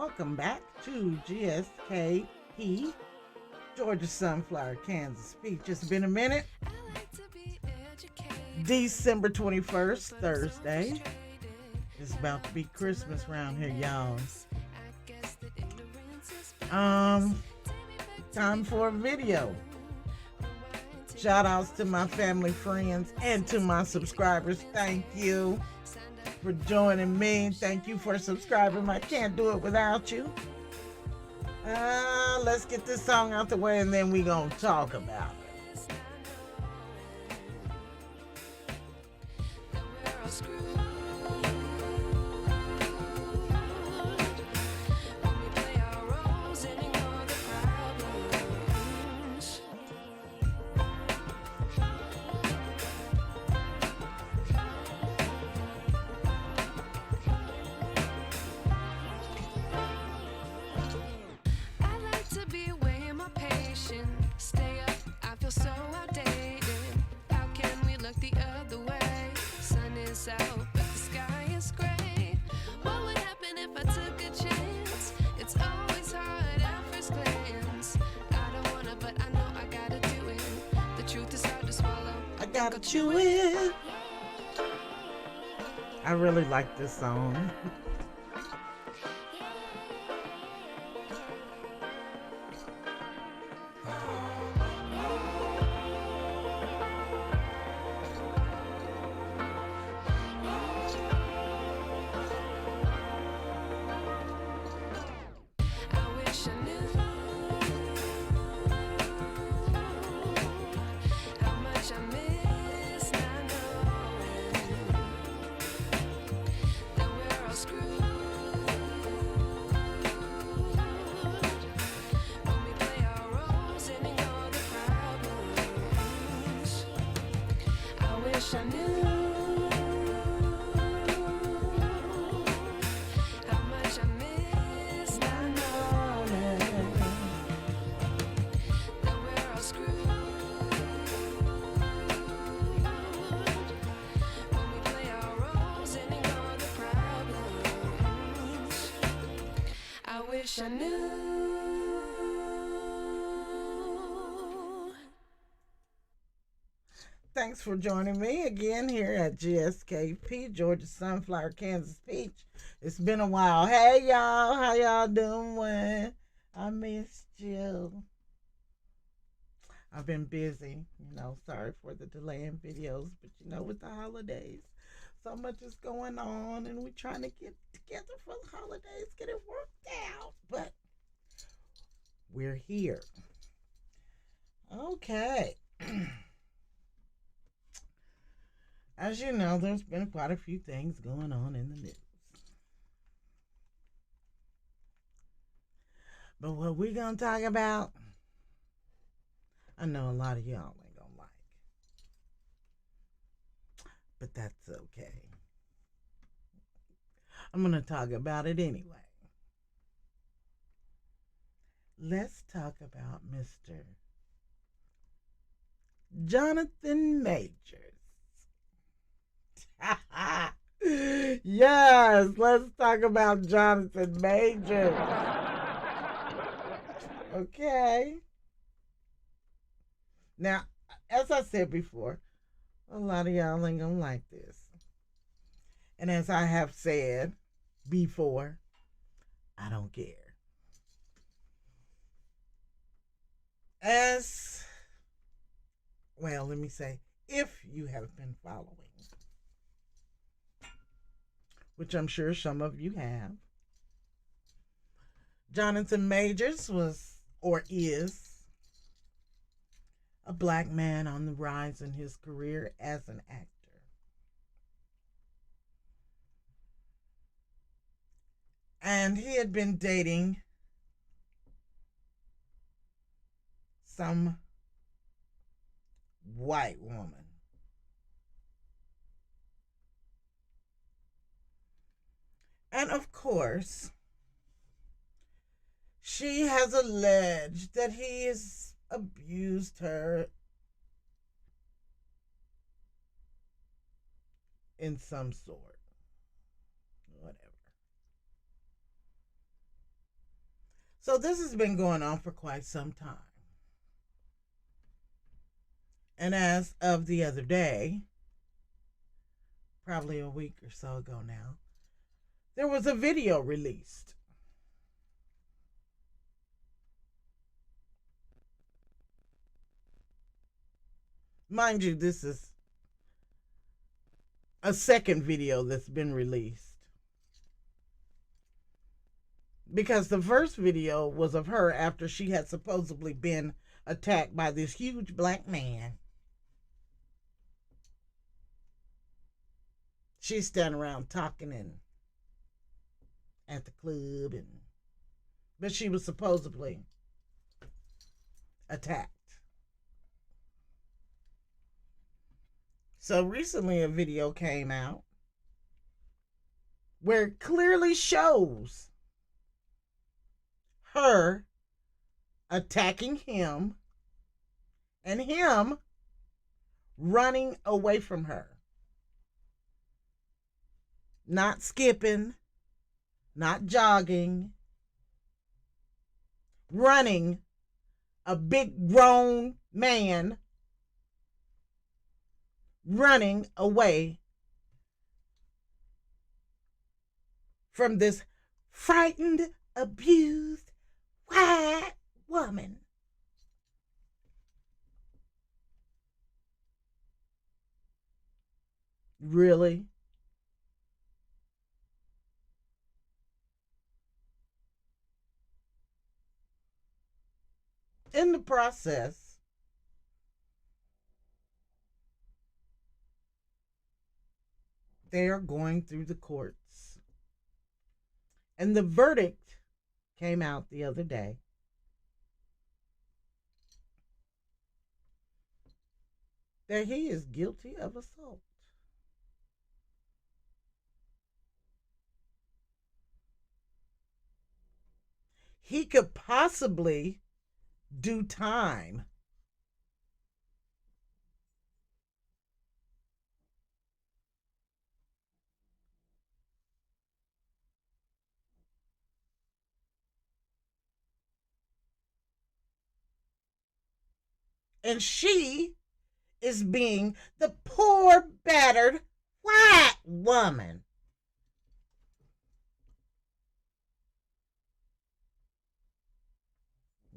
Welcome back to GSKP, Georgia Sunflower, Kansas Peach. It's been a minute. December 21st, Thursday. It's about to be Christmas around here, y'all. Um, Time for a video. Shout outs to my family, friends, and to my subscribers. Thank you for joining me. Thank you for subscribing. I can't do it without you. Let's get this song out the way and then we gonna talk about it. Gotta chew it. I really like this song. I knew. Thanks for joining me again here at GSKP, Georgia Sunflower, Kansas Peach. It's been a while. Hey y'all, how y'all doing? I missed you. I've been busy, sorry for the delay in videos, but with the holidays, so much is going on and we're trying to get together for the holidays, get it worked out, but we're here. Okay. As you know, there's been quite a few things going on in the news. But what we're going to talk about, I know a lot of y'all ain't going to like. But that's okay. I'm going to talk about it anyway. Let's talk about Mr. Jonathan Majors. Yes, let's talk about Jonathan Majors. Okay. Now, as I said before, a lot of y'all ain't gonna like this. And as I have said before, I don't care. Let me say, if you have been following, which I'm sure some of you have, Jonathan Majors was, or is, a black man on the rise in his career as an actor. And he had been dating some white woman. And of course, she has alleged that he has abused her in some sort. Whatever. So this has been going on for quite some time. And as of the other day, probably a week or so ago now, there was a video released. Mind you, this is a second video that's been released. Because the first video was of her after she had supposedly been attacked by this huge black man. She's standing around talking and at the club, but she was supposedly attacked. So recently a video came out where it clearly shows her attacking him and him running away from her. Not skipping, not jogging, running. A big grown man running away from this frightened, abused, white woman. Really? In the process, they are going through the courts. And the verdict came out the other day. That he is guilty of assault. He could possibly do time. And she is being the poor, battered, white woman.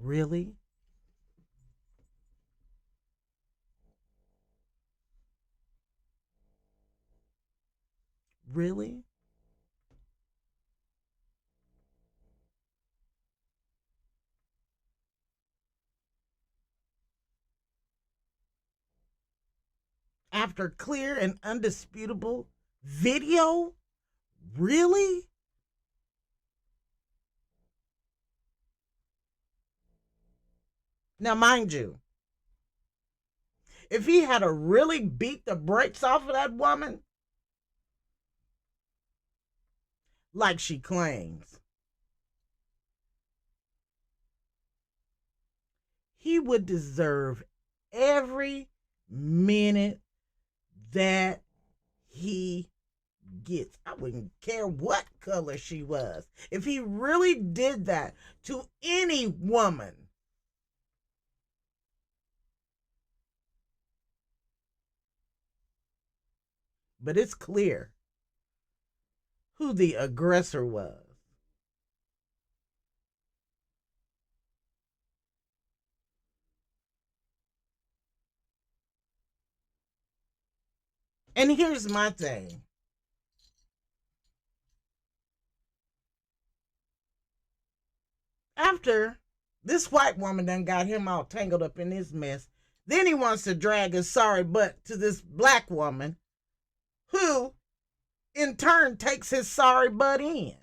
Really? Really? After clear and undisputable video? Really? Now, mind you, if he had to really beat the brakes off of that woman, like she claims, he would deserve every minute that he gets. I wouldn't care what color she was. If he really did that to any woman, but it's clear who the aggressor was. And here's my thing. After this white woman done got him all tangled up in his mess, then he wants to drag his sorry butt to this black woman who in turn takes his sorry butt in.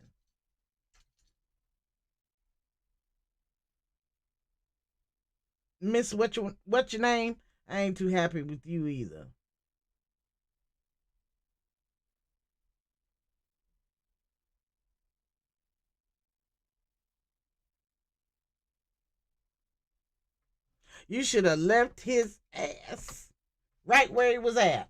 Miss, what's your name? I ain't too happy with you either. You should have left his ass right where he was at.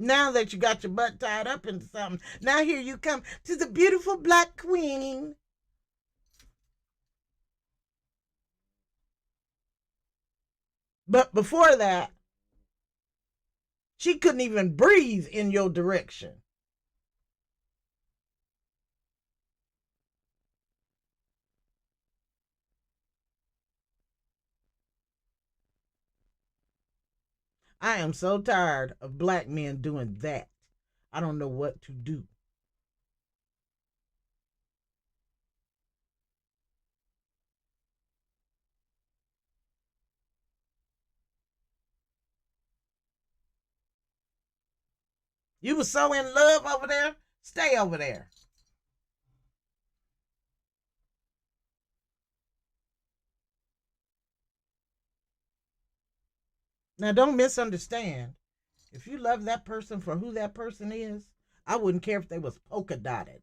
Now that you got your butt tied up into something, now here you come to the beautiful black queen. But before that, she couldn't even breathe in your direction. I am so tired of black men doing that. I don't know what to do. You were so in love over there, stay over there. Now, don't misunderstand. If you love that person for who that person is, I wouldn't care if they was polka dotted.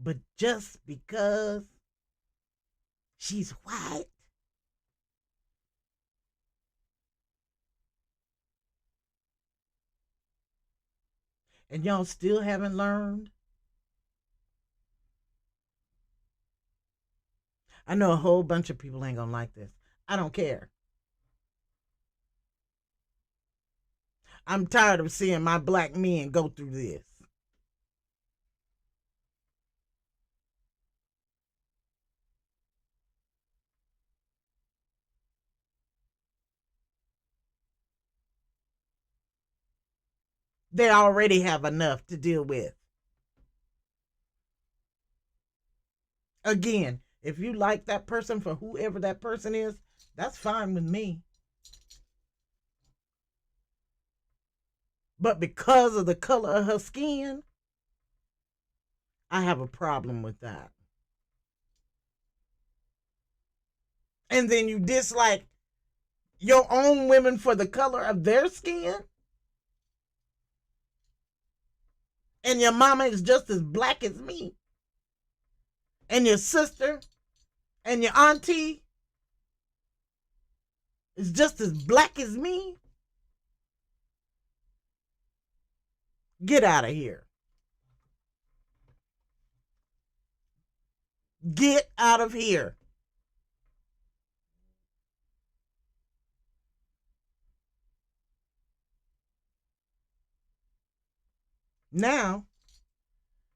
But just because she's white, and y'all still haven't learned. I know a whole bunch of people ain't gonna like this. I don't care. I'm tired of seeing my black men go through this. They already have enough to deal with. Again, if you like that person for whoever that person is, that's fine with me. But because of the color of her skin, I have a problem with that. And then you dislike your own women for the color of their skin, and your mama is just as black as me, and your sister and your auntie is just as black as me. Get out of here. Get out of here. Now,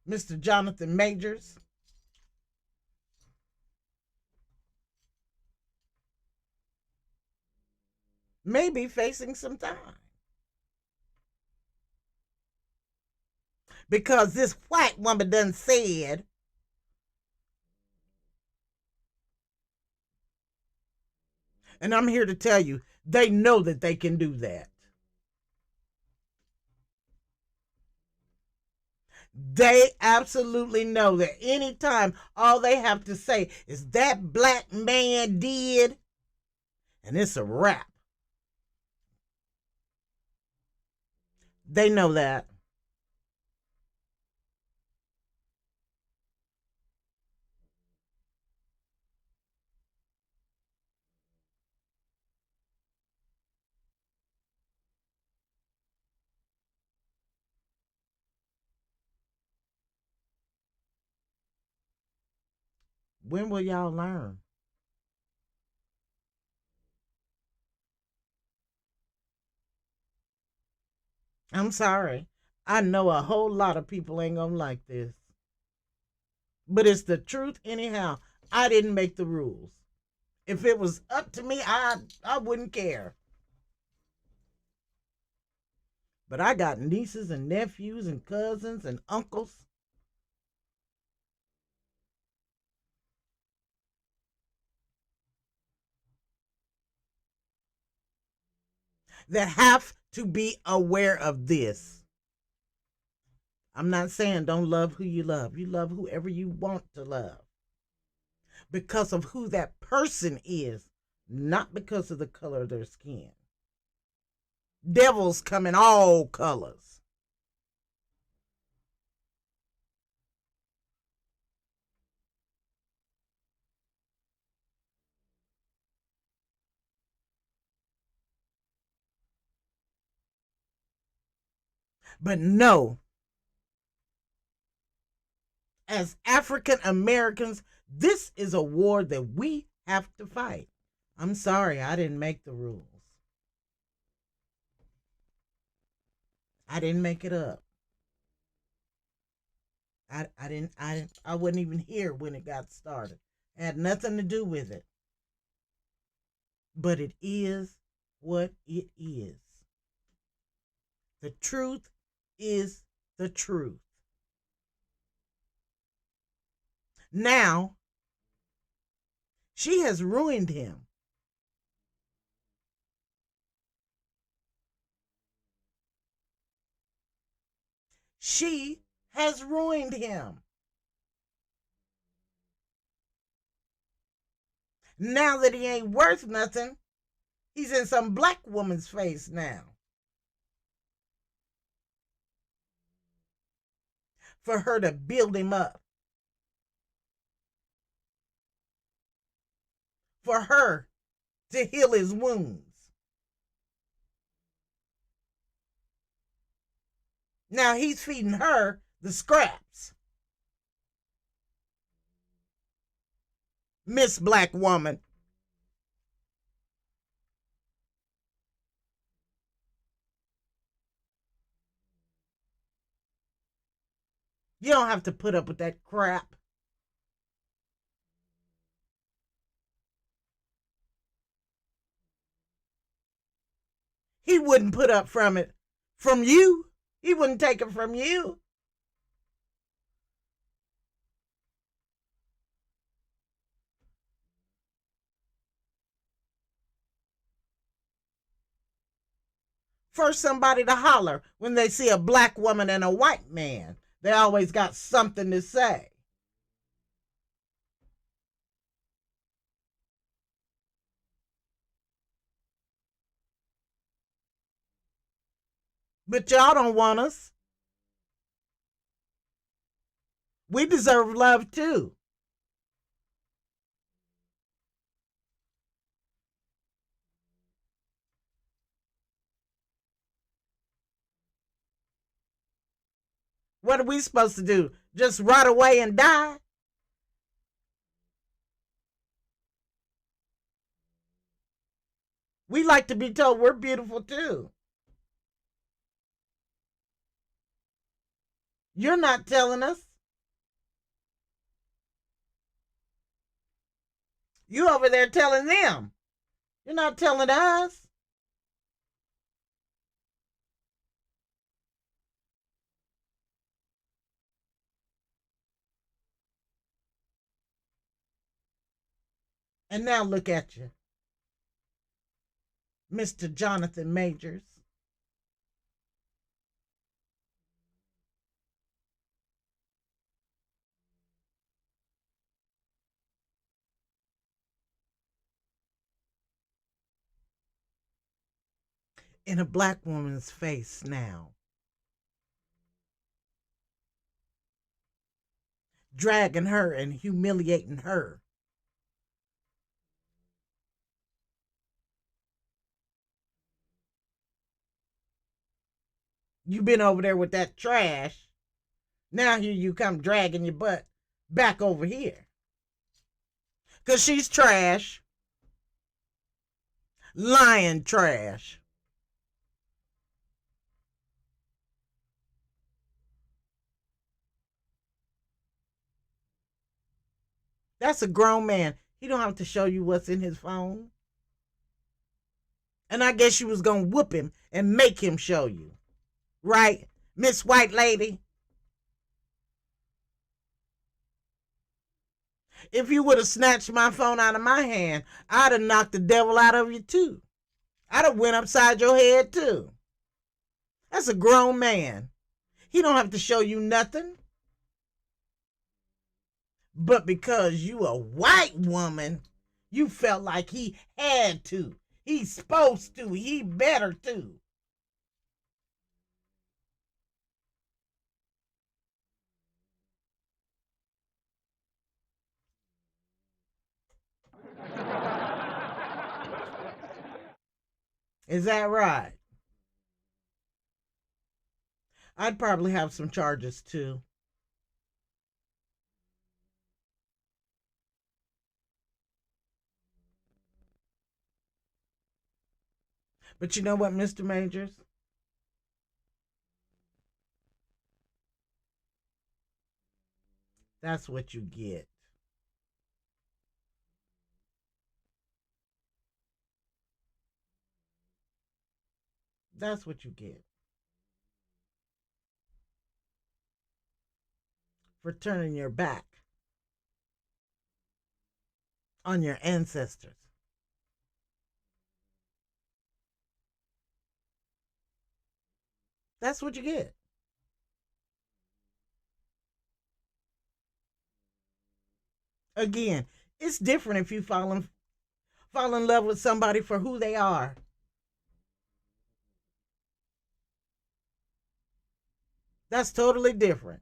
Mr. Jonathan Majors may be facing some time. Because this white woman done said, and I'm here to tell you, they know that they can do that. They absolutely know that anytime all they have to say is that black man did, and it's a wrap. They know that. When will y'all learn? I'm sorry. I know a whole lot of people ain't gonna like this. But it's the truth anyhow. I didn't make the rules. If it was up to me, I wouldn't care. But I got nieces and nephews and cousins and uncles that have to be aware of this. I'm not saying don't love who you love. You love whoever you want to love because of who that person is, not because of the color of their skin. Devils come in all colors. But no, as African Americans, this is a war that we have to fight. I'm sorry, I didn't make the rules. I didn't make it up. I wasn't even here when it got started. It had nothing to do with it. But it is what it is. The truth is the truth. Now, she has ruined him. She has ruined him. Now that he ain't worth nothing, he's in some black woman's face now. For her to build him up. For her to heal his wounds. Now he's feeding her the scraps. Miss Black Woman. You don't have to put up with that crap. He wouldn't put up from it from you. He wouldn't take it from you. First, somebody to holler when they see a black woman and a white man. They always got something to say. But y'all don't want us. We deserve love too. What are we supposed to do? Just rot away and die? We like to be told we're beautiful too. You're not telling us. You over there telling them. You're not telling us. And now look at you, Mr. Jonathan Majors. In a black woman's face now. Dragging her and humiliating her. You been over there with that trash. Now here you come dragging your butt back over here. Because she's trash. Lying trash. That's a grown man. He don't have to show you what's in his phone. And I guess you was going to whoop him and make him show you. Right, Miss White Lady? If you would have snatched my phone out of my hand, I'd have knocked the devil out of you too. I'd have went upside your head too. That's a grown man. He don't have to show you nothing. But because you a white woman, you felt like he had to. He's supposed to. He better to. Is that right? I'd probably have some charges too. But you know what, Mr. Majors? That's what you get. That's what you get for turning your back on your ancestors. That's what you get. Again, it's different if you fall in love with somebody for who they are. That's totally different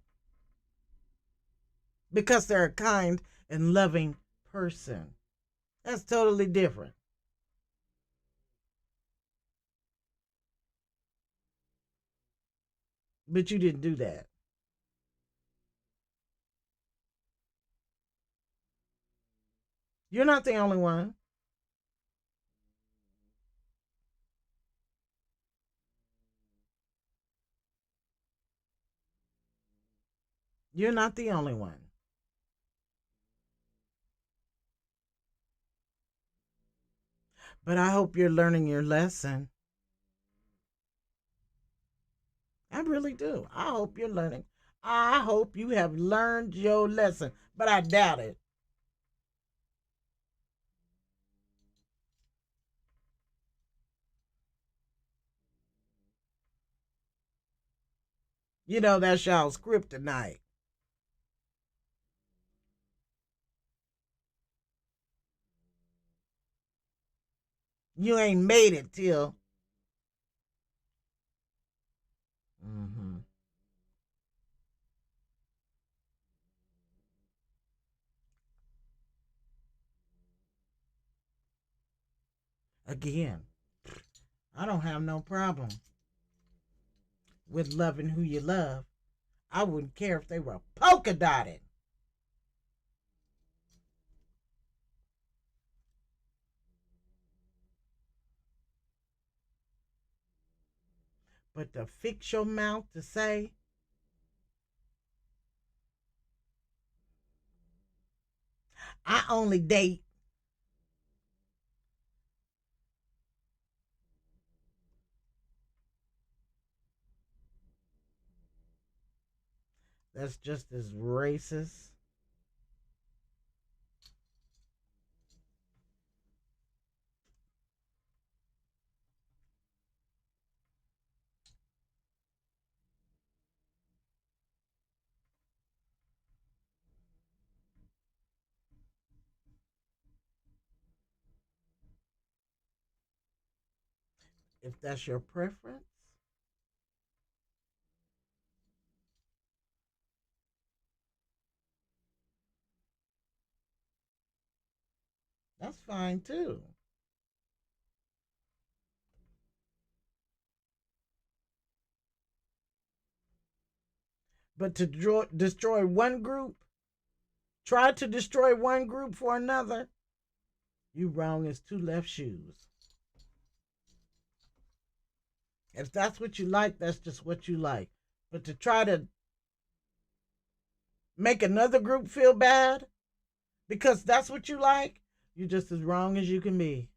because they're a kind and loving person. That's totally different. But you didn't do that. You're not the only one. You're not the only one. But I hope you're learning your lesson. I really do. I hope you're learning. I hope you have learned your lesson, but I doubt it. You know, that's y'all script tonight. You ain't made it till. Hmm. Again, I don't have no problem with loving who you love. I wouldn't care if they were polka dotted. But to fix your mouth to say, I only date, that's just as racist. If that's your preference, that's fine too. But to destroy one group, try to destroy one group for another, you wrong as two left shoes. If that's what you like, that's just what you like. But to try to make another group feel bad because that's what you like, you're just as wrong as you can be.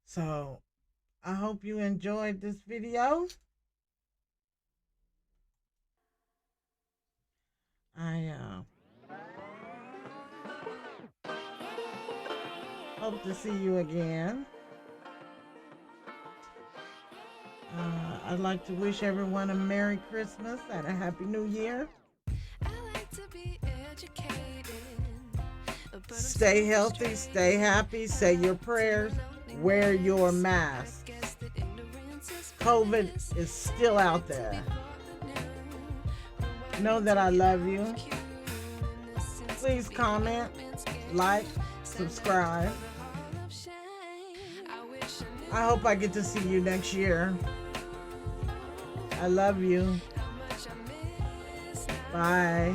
So I hope you enjoyed this video. I hope to see you again. I'd like to wish everyone a Merry Christmas and a Happy New Year. Stay healthy, stay happy, say your prayers, Wear your mask. COVID is still out there. Know that I love you. Please comment, like, subscribe. I hope I get to see you next year. I love you. Bye.